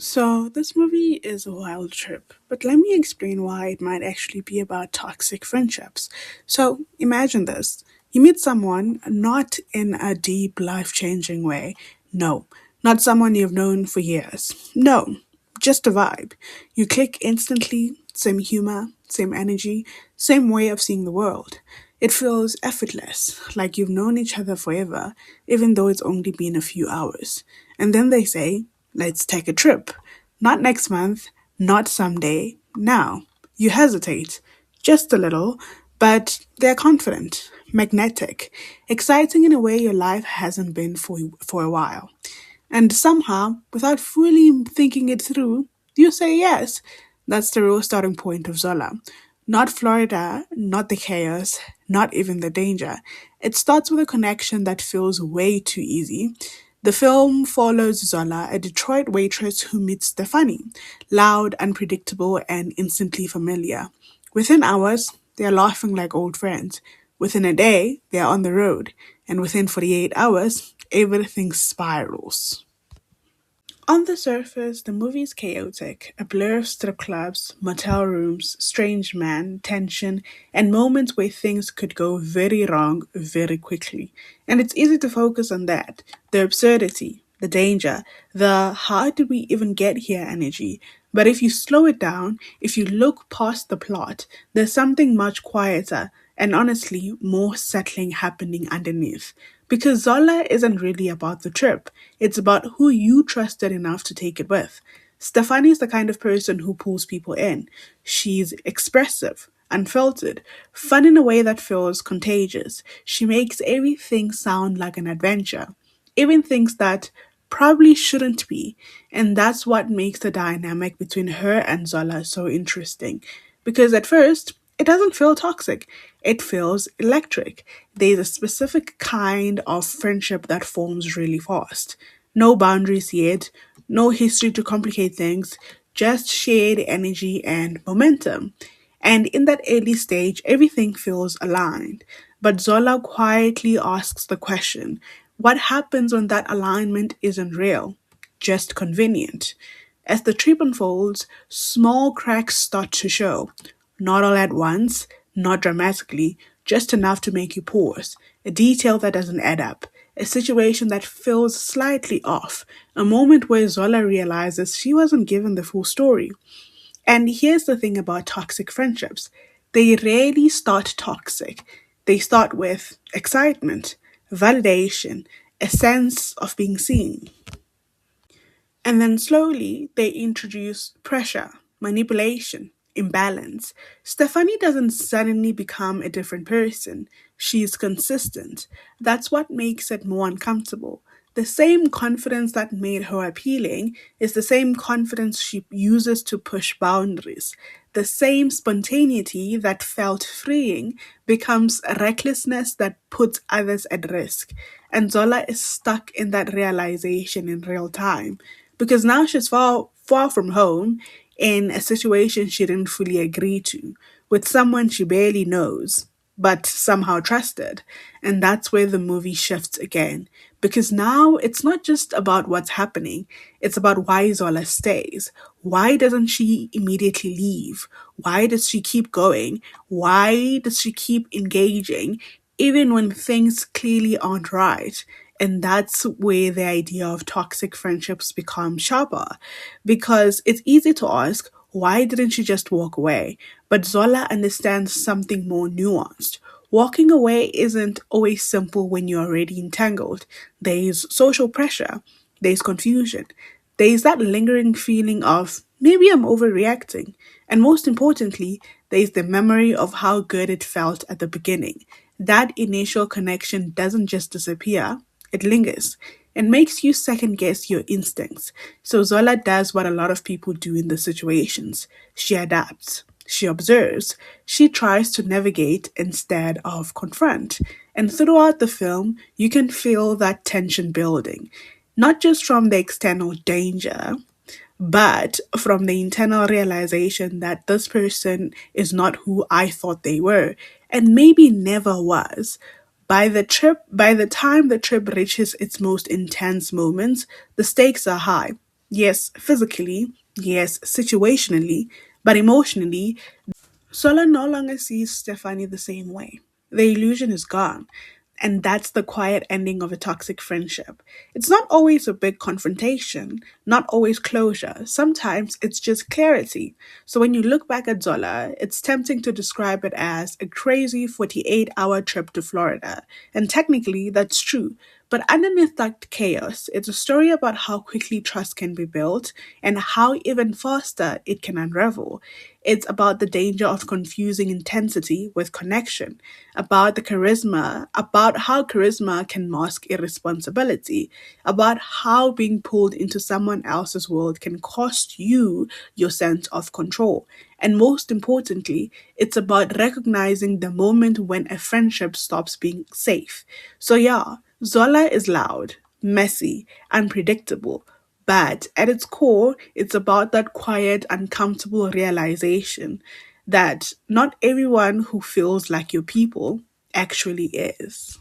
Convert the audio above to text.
So, this movie is a wild trip, but let me explain why it might actually be about toxic friendships. So, imagine this: you meet someone not in a deep, life changing way. No, not someone you've known for years. No, just a vibe. You click instantly, same humor, same energy, same way of seeing the world. It feels effortless, like you've known each other forever, even though it's only been a few hours. And then they say, let's take a trip. Not next month, not someday, now. You hesitate, just a little, but they're confident, magnetic, exciting in a way your life hasn't been for a while. And somehow, without fully thinking it through, you say yes. That's the real starting point of Zola. Not Florida, not the chaos, not even the danger. It starts with a connection that feels way too easy. The film follows Zola, a Detroit waitress who meets Stefani, loud, unpredictable, and instantly familiar. Within hours, they are laughing like old friends. Within a day, they are on the road. And within 48 hours, everything spirals. On the surface, the movie is chaotic, a blur of strip clubs, motel rooms, strange men, tension, and moments where things could go very wrong very quickly. And it's easy to focus on that: the absurdity, the danger, the how did we even get here energy. But if you slow it down, if you look past the plot, there's something much quieter and honestly more settling happening underneath. Because Zola isn't really about the trip, it's about who you trusted enough to take it with. Stefani is the kind of person who pulls people in. She's expressive, unfiltered, fun in a way that feels contagious. She makes everything sound like an adventure, even things that probably shouldn't be. And that's what makes the dynamic between her and Zola so interesting. Because at first, it doesn't feel toxic, it feels electric. There's a specific kind of friendship that forms really fast. No boundaries yet, no history to complicate things, just shared energy and momentum. And in that early stage, everything feels aligned. But Zola quietly asks the question: what happens when that alignment isn't real, just convenient? As the trip unfolds, small cracks start to show. Not all at once, not dramatically, just enough to make you pause. A detail that doesn't add up. A situation that feels slightly off. A moment where Zola realizes she wasn't given the full story. And here's the thing about toxic friendships: they rarely start toxic. They start with excitement, validation, a sense of being seen. And then slowly they introduce pressure, manipulation, imbalance. Stephanie doesn't suddenly become a different person. She's consistent. That's what makes it more uncomfortable. The same confidence that made her appealing is the same confidence she uses to push boundaries. The same spontaneity that felt freeing becomes recklessness that puts others at risk. And Zola is stuck in that realization in real time because now she's far from home in a situation she didn't fully agree to, with someone she barely knows but somehow trusted. And that's where the movie shifts again. Because now it's not just about what's happening, it's about why Zola stays. Why doesn't she immediately leave? Why does she keep going? Why does she keep engaging, even when things clearly aren't right? And that's where the idea of toxic friendships becomes sharper. Because it's easy to ask, why didn't she just walk away? But Zola understands something more nuanced. Walking away isn't always simple when you're already entangled. There's social pressure, there's confusion, there's that lingering feeling of maybe I'm overreacting. And most importantly, there's the memory of how good it felt at the beginning. That initial connection doesn't just disappear, it lingers and makes you second guess your instincts. So Zola does what a lot of people do in the situations: she adapts. She observes, she tries to navigate instead of confront. And throughout the film, you can feel that tension building, not just from the external danger, but from the internal realization that this person is not who I thought they were, and maybe never was. By the time the trip reaches its most intense moments, the stakes are high. Yes, physically, yes, situationally, but emotionally, Zola no longer sees Stefani the same way. The illusion is gone. And that's the quiet ending of a toxic friendship. It's not always a big confrontation, not always closure. Sometimes it's just clarity. So when you look back at Zola, it's tempting to describe it as a crazy 48-hour trip to Florida. And technically, that's true. But underneath that chaos, it's a story about how quickly trust can be built and how even faster it can unravel. It's about the danger of confusing intensity with connection, about the charisma, about how charisma can mask irresponsibility, about how being pulled into someone else's world can cost you your sense of control. And most importantly, it's about recognizing the moment when a friendship stops being safe. So, yeah, Zola is loud, messy, unpredictable, but at its core, it's about that quiet, uncomfortable realization that not everyone who feels like your people actually is.